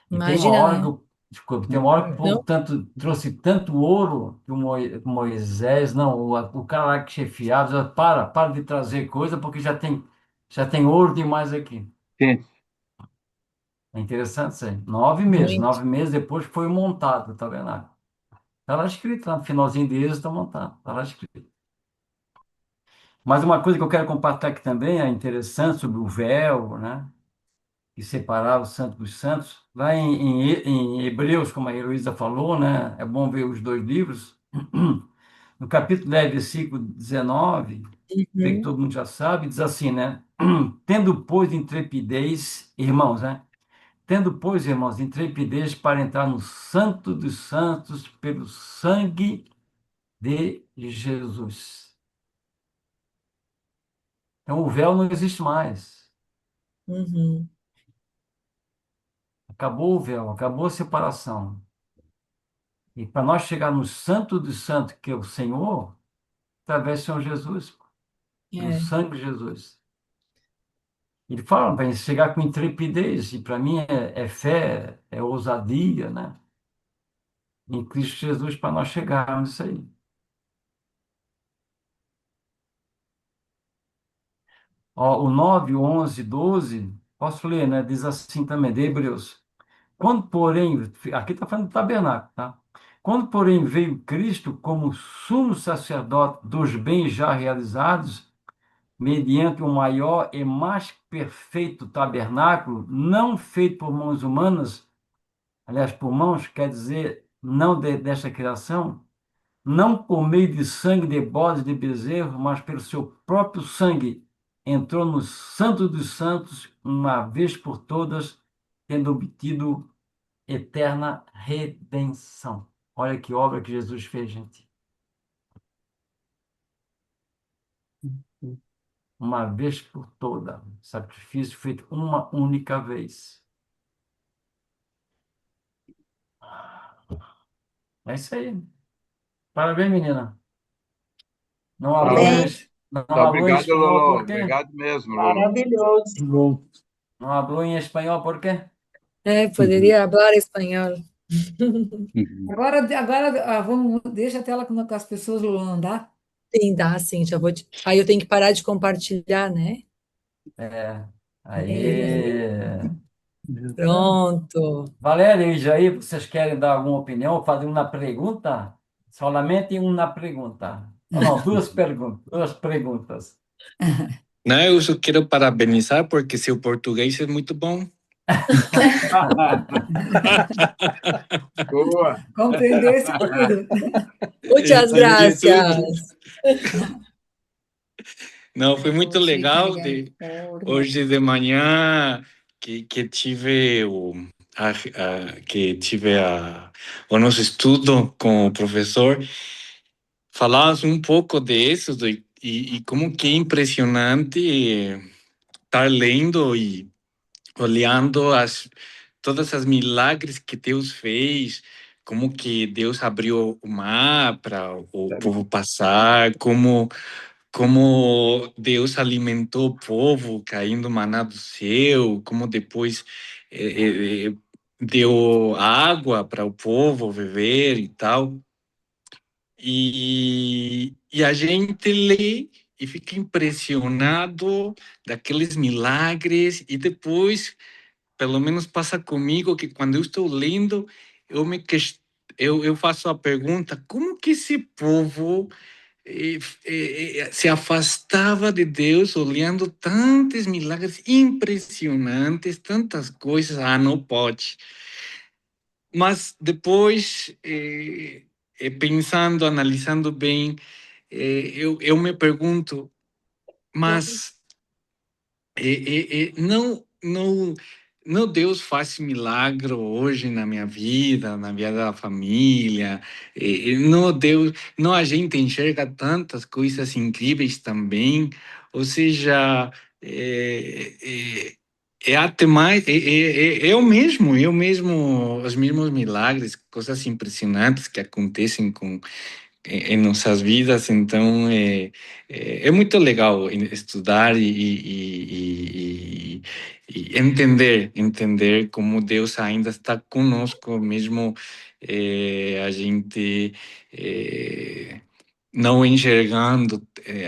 E tem uma Imagina, hora né? desculpe, tem uma hora que o povo Não? trouxe tanto ouro que o Moisés, não, o cara lá que chefiava, dizia, para de trazer coisa porque já tem ouro demais aqui. Sim. É interessante isso aí. 9 meses. Muito. 9 meses depois foi montado o tabernáculo. Está lá escrito, lá no finalzinho deles está montado. Está lá escrito. Mas uma coisa que eu quero compartilhar aqui também é interessante sobre o véu, né? Que separava o santo dos santos. Lá em Hebreus, como a Heloísa falou, né? É bom ver os dois livros. No capítulo 10, versículo 19, creio que Uhum. todo mundo já sabe, diz assim, né? Tendo, pois, intrepidez, irmãos, né? Tendo, pois, irmãos, intrepidez para entrar no Santo dos Santos pelo sangue de Jesus. Então, o véu não existe mais. Uhum. Acabou o véu, acabou a separação. E para nós chegar no Santo dos Santos, que é o Senhor, através do Senhor Jesus, pelo É. sangue de Jesus. Ele fala para chegar com intrepidez, e para mim é fé, é ousadia, né? Em Cristo Jesus para nós chegarmos nisso aí. Ó, o 9, o 11, 12, posso ler, né? Diz assim também, de Hebreus. Quando, porém, aqui está falando do tabernáculo, tá? Quando, porém, veio Cristo como sumo sacerdote dos bens já realizados, mediante o maior e mais perfeito tabernáculo, não feito por mãos humanas, aliás, por mãos, quer dizer, não desta criação, não por meio de sangue de bodes de bezerro, mas pelo seu próprio sangue, entrou no Santo dos Santos, uma vez por todas, tendo obtido eterna redenção. Olha que obra que Jesus fez, gente. uma vez por toda. Sacrifício feito uma única vez. É isso aí. Parabéns, menina. Não falou em, Amém. Parabéns. não Tá, falou em obrigado, espanhol Lolo. por quê? Obrigado mesmo, Lolo. Maravilhoso. Bom. Não falou em espanhol por quê? Poderia falar espanhol. Agora vamos, deixa a tela com as pessoas andar. Sim, dá, sim, já vou. Aí eu tenho que parar de compartilhar, né? É. É, Aí. Pronto. Valéria e Jair, vocês querem dar alguma opinião? Fazer uma pergunta? Solamente uma pergunta. Ou não, duas perguntas. Duas perguntas. Não, eu só quero parabenizar porque seu português é muito bom. Boa. compreendeu esse tudo. Muchas Entendi tudo. gracias. Não, foi muito legal Chica, hoje de manhã que tive o nosso estudo com o professor. Falamos um pouco disso e como que é impressionante estar lendo e olhando todas as milagres que Deus fez, como que Deus abriu o mar para o povo passar, como Deus alimentou o povo caindo maná do céu, como depois deu água para o povo beber e tal. E a gente lê e fica impressionado daqueles milagres e depois pelo menos passa comigo que quando eu estou lendo, eu faço a pergunta, como que esse povo se afastava de Deus olhando tantos milagres impressionantes, tantas coisas, não pode. Mas depois, pensando, analisando bem, eu me pergunto, mas não Deus faz milagre hoje na minha vida, na vida da família. Não Deus, não a gente enxerga tantas coisas incríveis também. Ou seja, até mais, eu mesmo, os mesmos milagres, coisas impressionantes que acontecem em nossas vidas, então é muito legal estudar e entender como Deus ainda está conosco, mesmo a gente não enxergando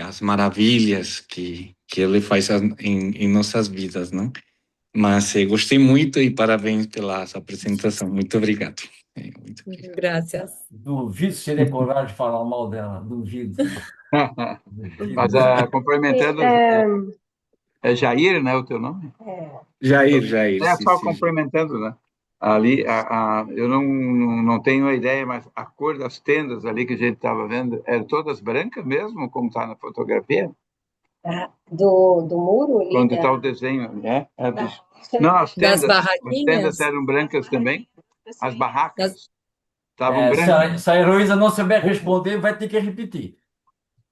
as maravilhas que Ele faz em nossas vidas, não? Mas gostei muito e parabéns pela sua apresentação. Muito obrigado. Muito obrigado. Gracias. Duvido se teria coragem de falar mal dela. Duvido. Mas complementando, é Jair, né, o teu nome? Jair, É sim, só sim. complementando, né? Ali, eu não tenho a ideia, mas a cor das tendas ali que a gente estava vendo, eram todas brancas mesmo, como está na fotografia? Do muro ali Quando está o desenho, né? Não, Das as tendas barraquinhas, eram brancas também, as barracas das estavam Se brancas. a Heloísa não souber responder, vai ter que repetir.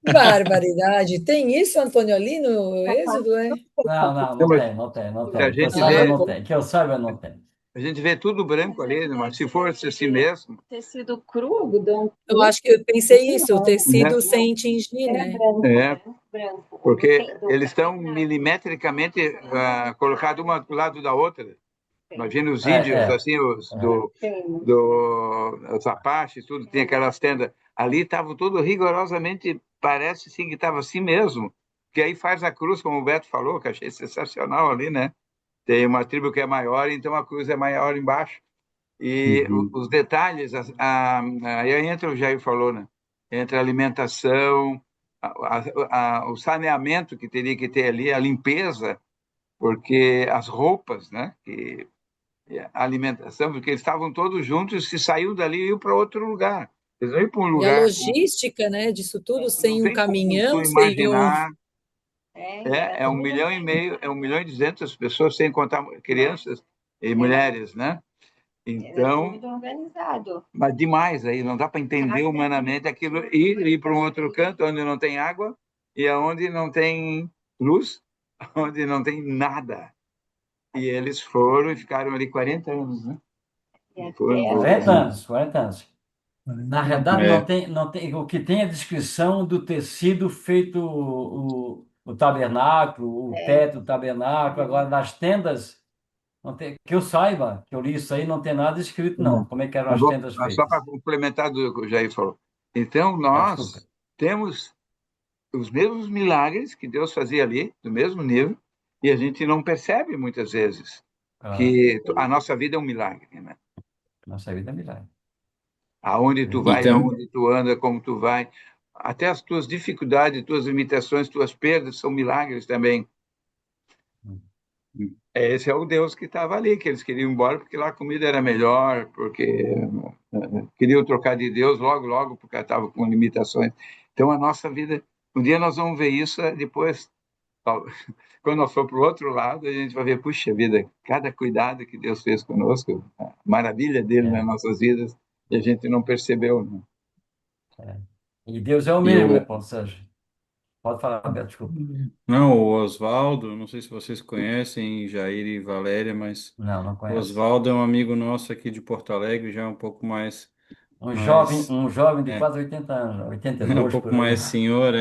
barbaridade. Tem isso, Antônio, ali no Êxodo, é? Não tem, não tem, não Se a tem. Que eu gente saiba, vê, não tem. Que eu saiba, não tem. a gente vê tudo branco ali, mas se fosse assim mesmo, Tecido cru, algodão Eu cru, acho que eu pensei isso, o né? tecido sem tingir, era né? branco, É, branco. porque eles estão milimetricamente colocados uma do lado da outra. Imagina os índios, assim, os Apaches, tudo, tem aquelas tendas. Ali estavam tudo rigorosamente, parece sim que estava assim mesmo. Que aí faz a cruz, como o Beto falou, que eu achei sensacional ali, né? Tem uma tribo que é maior, então a cruz é maior embaixo. E os detalhes, aí entra o Jair falou, né? Entra a alimentação, o saneamento que teria que ter ali, a limpeza, porque as roupas, né? A alimentação, porque eles estavam todos juntos, se saiu dali e iam para outro lugar. Eles não iam para um E a lugar, logística, né, disso tudo, não sem um tem como tu caminhão, sem um... imaginar. É 1,5 milhão, 1,2 milhão pessoas, sem contar crianças e mulheres, né? Então, tudo organizado. mas demais aí, não dá para entender humanamente aquilo, ir para um outro canto onde não tem água e aonde não tem luz, onde não tem nada. E eles foram e ficaram ali 40 anos, né? E foram 40 voltando. anos, 40 anos. Na realidade, não tem, o que tem é a descrição do tecido feito o tabernáculo, o teto do tabernáculo. Agora, nas tendas, não tem, que eu saiba, que eu li isso aí, não tem nada escrito, não. Como é que eram as tendas Só para feitas? complementar do que o Jair falou. Então, Desculpa. nós temos os mesmos milagres que Deus fazia ali, do mesmo nível, e a gente não percebe muitas vezes que a nossa vida é um milagre, né? Nossa vida é milagre. Aonde tu E vai, aonde tu anda, como tu vai, até as tuas dificuldades, tuas limitações, tuas perdas são milagres também. Esse é o Deus que estava ali, que eles queriam ir embora porque lá a comida era melhor, porque queriam trocar de Deus logo, logo, porque estava com limitações. Então, a nossa vida, um dia nós vamos ver isso, depois, quando nós for para o outro lado, a gente vai ver, puxa vida, cada cuidado que Deus fez conosco, a maravilha dele nas nossas vidas, e a gente não percebeu. Né? E Deus é o mesmo, né, Paulo Sérgio? Pode falar, Beto, desculpa. Não, o Oswaldo, não sei se vocês conhecem, Jair e Valéria, mas Não o conheço. Oswaldo é um amigo nosso aqui de Porto Alegre, já um pouco mais, Um jovem de é, quase 80 anos, um 82 pouco por aí. mais senhor,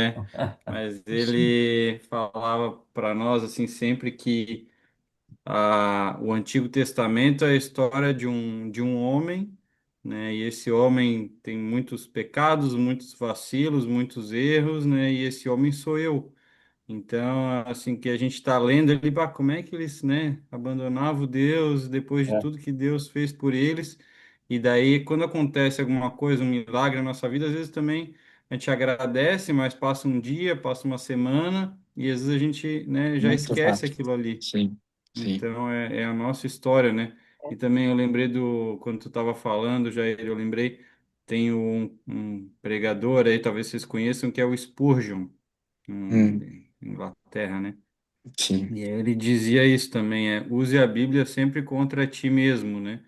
mas ele falava para nós assim sempre que o Antigo Testamento é a história de um homem, né? E esse homem tem muitos pecados, muitos vacilos, muitos erros, né? E esse homem sou eu. Então, assim, que a gente está lendo ali, bah, como é que eles, né, abandonavam Deus depois de tudo que Deus fez por eles, e daí, quando acontece alguma coisa, um milagre na nossa vida, às vezes também a gente agradece, mas passa um dia, passa uma semana, e às vezes a gente, né, já Muito esquece rápido. aquilo ali. Sim, sim. Então, é a nossa história, né? E também eu lembrei quando tu estava falando, Jair, eu lembrei, tem um pregador aí, talvez vocês conheçam, que é o Spurgeon, Hum, Inglaterra, né? sim. E aí ele dizia isso também, use a Bíblia sempre contra ti mesmo, né?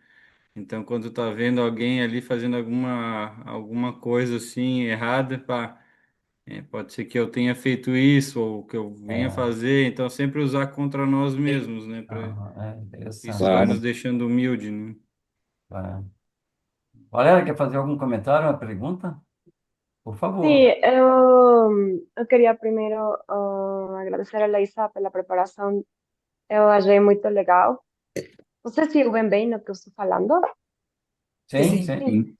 Então, quando tá vendo alguém ali fazendo alguma coisa assim errada, pá, pode ser que eu tenha feito isso ou que eu venha fazer, então sempre usar contra nós mesmos, né? Isso vai Interessante. nos Claro. deixando humilde, né? Valéria, quer fazer algum comentário, uma pergunta? Por Sí, favor. eu queria primeiro agradecer a Leisa pela preparação. Eu achei muito legal. Vocês se ouvem bem no que eu estou falando? Sim, Sim. sim. Sim.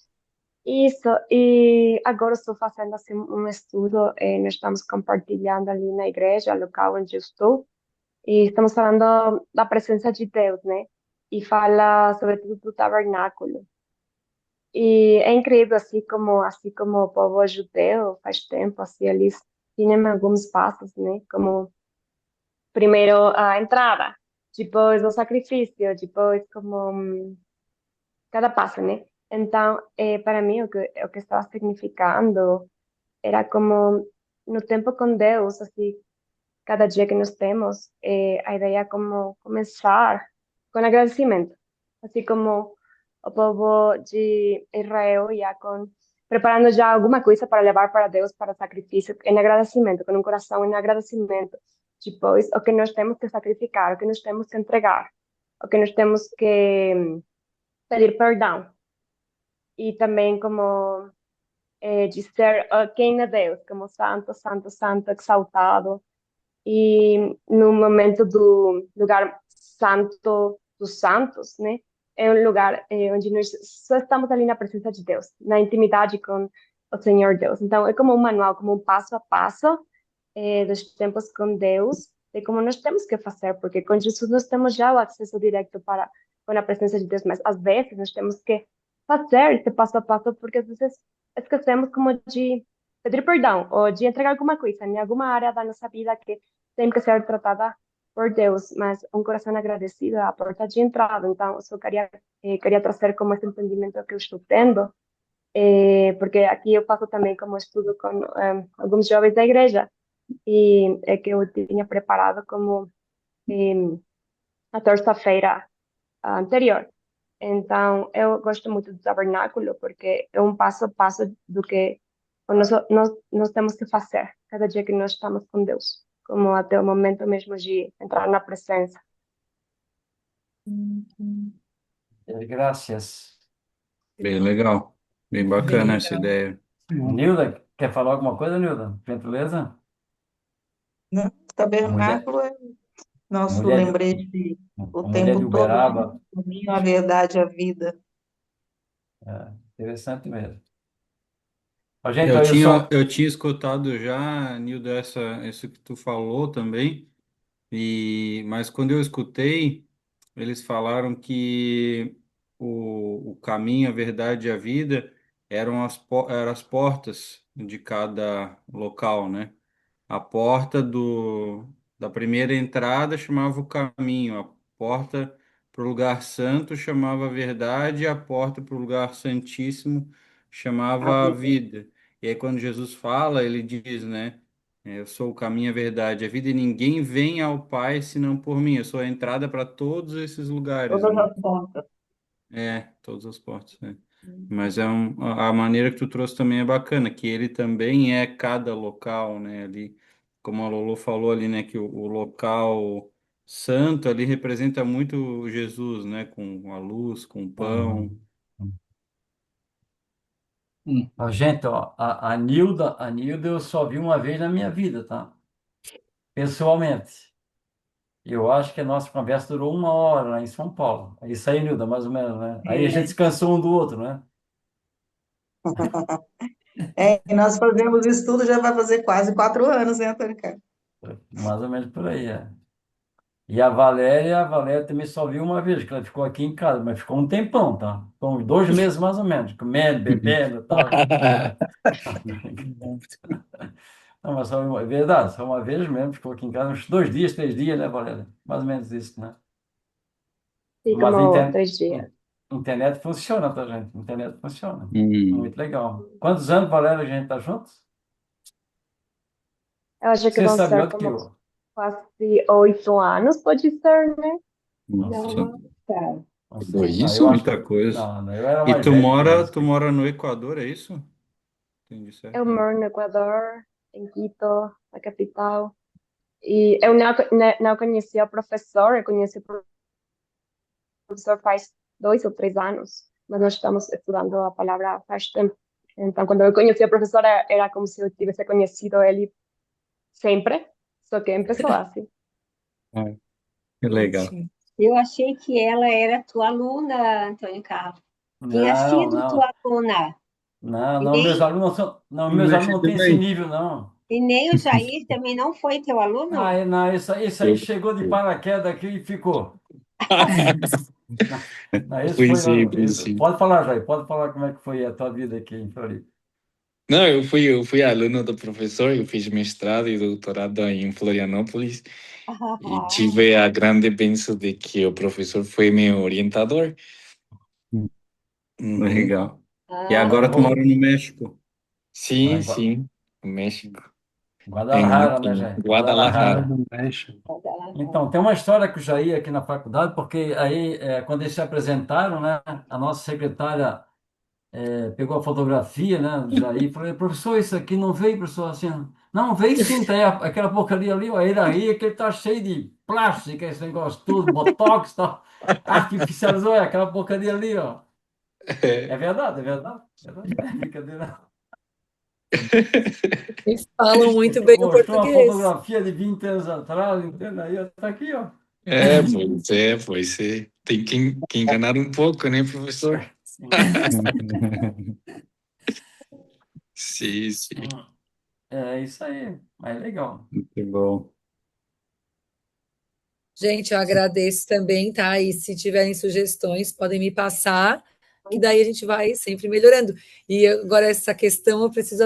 Isso, e agora estou fazendo assim, um estudo, nós estamos compartilhando ali na igreja, local onde eu estou, e estamos falando da presença de Deus, né? E fala sobretudo do tabernáculo. E é incrível, assim como o povo judeu faz tempo, assim, eles tinham alguns passos, né? Como primeiro a entrada, depois o sacrifício, depois como cada passo, né? Então, para mim, o que estava significando era como no tempo com Deus, assim, cada dia que nós temos, a ideia é como começar com agradecimento, assim como o povo de Israel ia preparando já alguma coisa para levar para Deus para sacrifício, em agradecimento, com um coração em agradecimento. Depois, o que nós temos que sacrificar, o que nós temos que entregar, o que nós temos que pedir perdão. E também como dizer quem é Deus, como santo, santo, santo, exaltado. E no momento do lugar santo dos santos, né? É um lugar onde nós só estamos ali na presença de Deus, na intimidade com o Senhor Deus. Então, é como um manual, como um passo a passo dos tempos com Deus, de como nós temos que fazer, porque com Jesus nós temos já o acesso direto para com a presença de Deus, mas às vezes nós temos que fazer esse passo a passo, porque às vezes esquecemos como de pedir perdão ou de entregar alguma coisa em alguma área da nossa vida que tem que ser tratada por Deus, mas um coração agradecido é a porta de entrada. Então, eu só queria trazer como esse entendimento que eu estou tendo, porque aqui eu faço também como estudo com alguns jovens da igreja, e é que eu tinha preparado como a terça-feira anterior. Então, eu gosto muito do tabernáculo, porque é um passo a passo do que nós temos que fazer cada dia que nós estamos com Deus. como até o momento mesmo de entrar na presença. Graças. Bem legal. Bem Bem bacana essa legal. ideia. Nilda, quer falar alguma coisa, Nilda? Gentileza? Não, o A mulher, tabernáculo é a nosso mulher de, lembrete o a mulher de tempo todo, né? Uberaba. O caminho, a verdade, a vida. Interessante mesmo. Ó, gente, Eu olha tinha, só. eu tinha escutado já, Nildo, isso que tu falou também, mas quando eu escutei, eles falaram que o caminho, a verdade e a vida eram as portas de cada local, né? A porta da primeira entrada chamava o caminho, a porta para o lugar santo chamava a verdade, e a porta para o lugar santíssimo A chamava a vida. vida. E aí, quando Jesus fala, ele diz, né? Eu sou o caminho, a verdade, a vida, e ninguém vem ao Pai senão por mim. Eu sou a entrada para todos esses lugares, Todas né? as portas. Todas as portas, né? Mas a maneira que tu trouxe também é bacana, que ele também é cada local, né? Ali, como a Lolo falou ali, né? Que o local santo ali representa muito Jesus, né? Com a luz, com o pão. Uhum. Ó, gente, ó, a Nilda eu só vi uma vez na minha vida, tá? Pessoalmente. Eu acho que a nossa conversa durou 1 hora lá em São Paulo. É isso aí, Nilda, mais ou menos, né? Aí a gente É, descansou um do outro, né? e nós fazemos estudo, já vai fazer quase 4 anos, né, Antônio Carlos? Mais ou menos por aí, é. E a Valéria também só viu uma vez, que ela ficou aqui em casa, mas ficou um tempão, tá? Ficou uns 2 meses mais ou menos, comendo, bebendo e tal. Não, mas é verdade, só uma vez mesmo, ficou aqui em casa uns 2 dias, 3 dias, né, Valéria? Mais ou menos isso, né? Sim, Mas a como 3 dias. internet funciona, tá, gente? A internet funciona. Hum. Muito legal. Quantos anos, Valéria, a gente tá juntos? Eu acho que Você vão sabe ser mais do que como eu. quase 8 anos, pode ser, né? Nossa, Nossa, Não Tudo sei. Não, eu isso? acho muita que. coisa. Não, não, eu era E mais velho que tu isso. mora no Equador, é isso? Entendi Eu certo? moro no Equador, em Quito, na capital. E eu não conhecia o professor, eu conheci o professor faz 2 ou 3 anos, mas nós estamos estudando a palavra faz tempo. Então, quando eu conheci a professora, era como se eu tivesse conhecido ele sempre, só que começou assim. Ah, que legal. Ótimo. eu achei que ela era tua aluna, Antônio Carlos. Tinha Não, sido tua não. aluna. Não, E não, meus nem, alunos não são. Não, No meus alunos México não têm esse também. nível, não. e nem o Jair também não foi teu aluno? Não, isso aí Eu, chegou de paraquedas aqui e ficou. Não, não, esse foi. pois é, Não, pois é. pode falar, Jair, pode falar como é que foi a tua vida aqui em Floripa. Não, eu fui aluno do professor, eu fiz mestrado e doutorado em Florianópolis e tive a grande bênção de que o professor foi meu orientador. Uhum. Legal. E Ah, agora tu mora Bom, no México. Sim, em sim, no México, Guadalajara, né, em Jair? Guadalajara. Guadalajara. No México. Então, tem uma história com o Jair aqui na faculdade, porque aí, quando eles se apresentaram, né, a nossa secretária pegou a fotografia, né, do Jair e falou, professor, isso aqui não veio, professor, assim, não, veio sim, tá aí, aquela porcaria ali, ó, ele aí, que ele tá cheio de plástico, esse negócio tudo, botox, tal, artificializou, aquela porcaria ali, ó. É verdade, é verdade, é verdade, não é brincadeira. Eles falam muito bem o Mostrou uma português. fotografia de 20 anos atrás, entende? Aí, ó, tá aqui, ó. Pois é. Tem que enganar um pouco, né, professor? Sim, sim. É isso aí, mas legal. Muito bom. Gente, eu agradeço também, tá? E se tiverem sugestões, podem me passar, que daí a gente vai sempre melhorando. E agora, essa questão eu preciso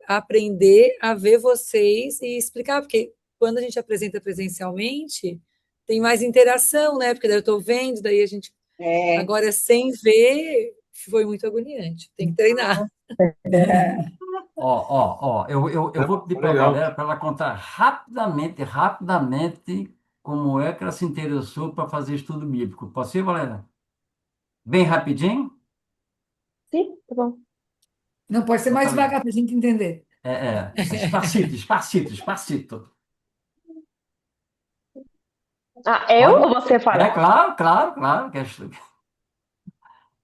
aprender a ver vocês e explicar, porque quando a gente apresenta presencialmente, tem mais interação, né? Porque daí eu estou vendo, daí a gente. é. Agora, sem ver, foi muito agoniante. Tem que treinar. Eu vou pedir para a Legal. Valéria para ela contar rapidamente, como é que ela se interessou para fazer estudo bíblico. Pode ser, Valéria? Bem rapidinho? Sim, tá bom. Não pode ser Então mais tá bem. devagar para a gente entender. Despacito, despacito, despacito. Ah, eu Pode? ou você falar? Claro, claro, claro.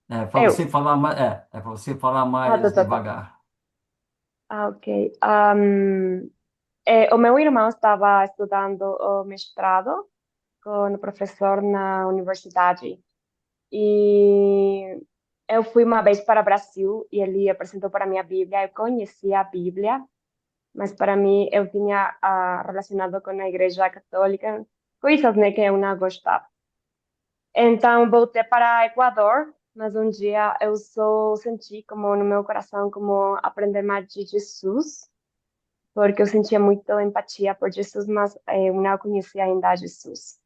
É para Eu. você falar mais, para você falar Ah, tá, mais tá, tá. devagar. Ah, ok. O meu irmão estava estudando o mestrado com o professor na universidade. E eu fui uma vez para o Brasil e ele apresentou para mim a Bíblia. Eu conhecia a Bíblia, mas para mim eu tinha relacionado com a Igreja Católica, coisas, né, que eu não gostava. Então voltei para Equador, mas um dia eu só senti como no meu coração como aprender mais de Jesus, porque eu sentia muito empatia por Jesus, mas eu não conhecia ainda Jesus.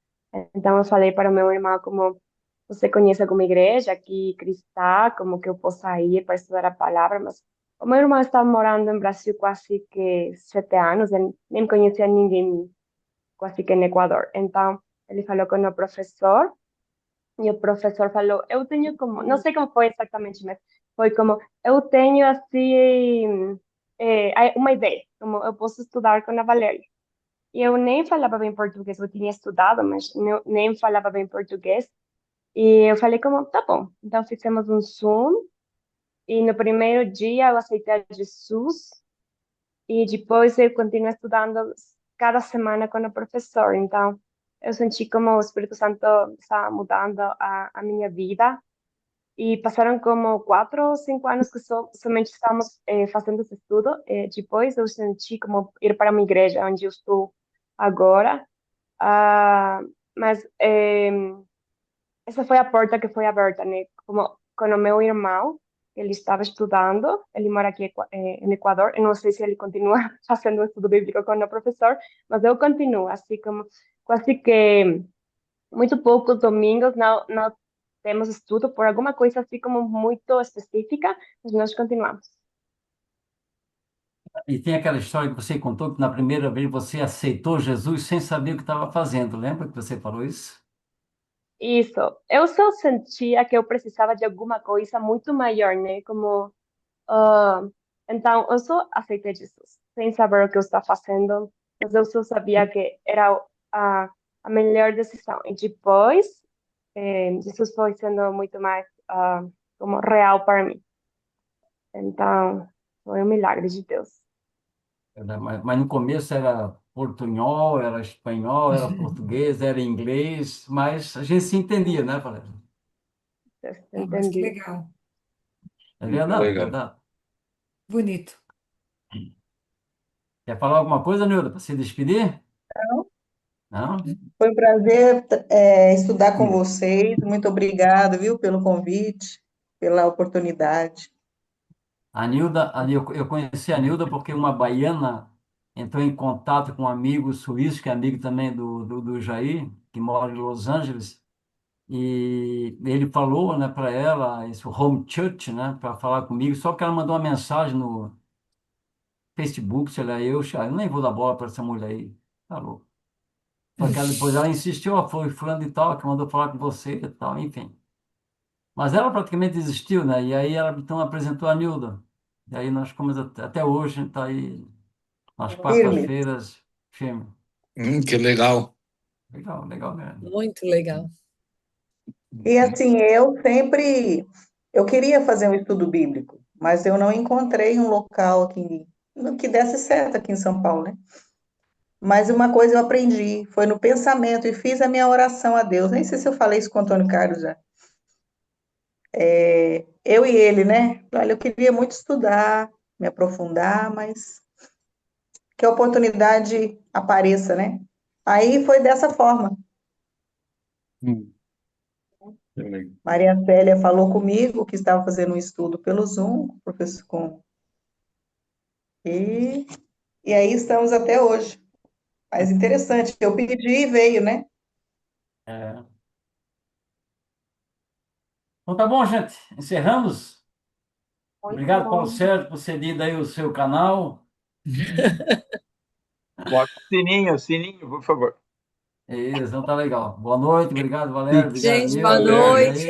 Então eu falei para o meu irmão como você conhece alguma igreja aqui cristã, como que eu possa ir para estudar a palavra, mas o meu irmão estava morando no Brasil quase que 7 anos, ele nem conhecia ninguém quase que no Equador. Então ele falou com o professor e o professor falou, eu tenho como, não sei como foi exatamente, mas foi como, eu tenho assim uma ideia, como eu posso estudar com a Valéria. E eu nem falava bem português, eu tinha estudado, mas nem falava bem português. E eu falei como, tá bom. Então fizemos um Zoom e no primeiro dia eu aceitei a Jesus e depois eu continuei estudando cada semana com o professor. Então eu senti como o Espírito Santo estava mudando a minha vida e passaram como 4 ou 5 anos que somente estamos fazendo esse estudo. Depois eu senti como ir para uma igreja onde eu estou agora. Ah, mas essa foi a porta que foi aberta, né? Como com o meu irmão, ele estava estudando, ele mora aqui no Equador, eu não sei se ele continua fazendo estudo bíblico com o professor, mas eu continuo, assim como quase que muito poucos domingos não temos estudo por alguma coisa assim como muito específica, mas nós continuamos. E tem aquela história que você contou que na primeira vez você aceitou Jesus sem saber o que estava fazendo. Lembra que você falou isso? Isso, eu só sentia que eu precisava de alguma coisa muito maior, né? Como Ah, então, eu só aceitei Jesus, sem saber o que eu estava fazendo, mas eu só sabia que era a melhor decisão. E depois, Jesus foi sendo muito mais como real para mim. Então, foi um milagre de Deus. Mas no começo era portunhol, era espanhol, era português, era inglês, mas a gente se entendia, né, Valéria? Ah, mas que Entendi. legal. É Muito verdade, legal. verdade. Bonito. Quer falar alguma coisa, Nilda, para se despedir? Não? Foi um prazer, estudar com vocês. Muito obrigada, viu, pelo convite, pela oportunidade. Eu conheci a Nilda porque uma baiana entrou em contato com um amigo suíço, que é amigo também do Jair, que mora em Los Angeles, e ele falou, né, para ela, isso, home church, né, para falar comigo, só que ela mandou uma mensagem no Facebook, sei lá, eu nem vou dar bola para essa mulher aí, tá louco. Só que depois ela insistiu, ó, foi fulano de tal que mandou falar com você e tal, enfim. Mas ela praticamente desistiu, né? E aí ela então apresentou a Nilda. E aí nós ficamos até hoje, a gente tá aí nas Firme. quartas-feiras, firme. Que legal. Legal, legal mesmo. Muito legal. E assim, eu queria fazer um estudo bíblico, mas eu não encontrei um local aqui, no que desse certo aqui em São Paulo, né? Mas uma coisa eu aprendi, foi no pensamento, e fiz a minha oração a Deus. Nem sei se eu falei isso com o Antônio Carlos já. Eu e ele, né? Olha, eu queria muito estudar, me aprofundar, mas que a oportunidade apareça, né? Aí foi dessa forma. Hum, que legal. Maria Célia falou comigo que estava fazendo um estudo pelo Zoom, com o professor e, e aí estamos até hoje. Mas interessante, eu pedi e veio, né? É. Então tá bom, gente. Encerramos. Muito Obrigado, Paulo bom. Sérgio, por ceder aí o seu canal. Bota o sininho, por favor. Isso, então tá legal. Boa noite, obrigado, Valério, obrigado, Gente, boa Nilda, obrigado, noite. Jair.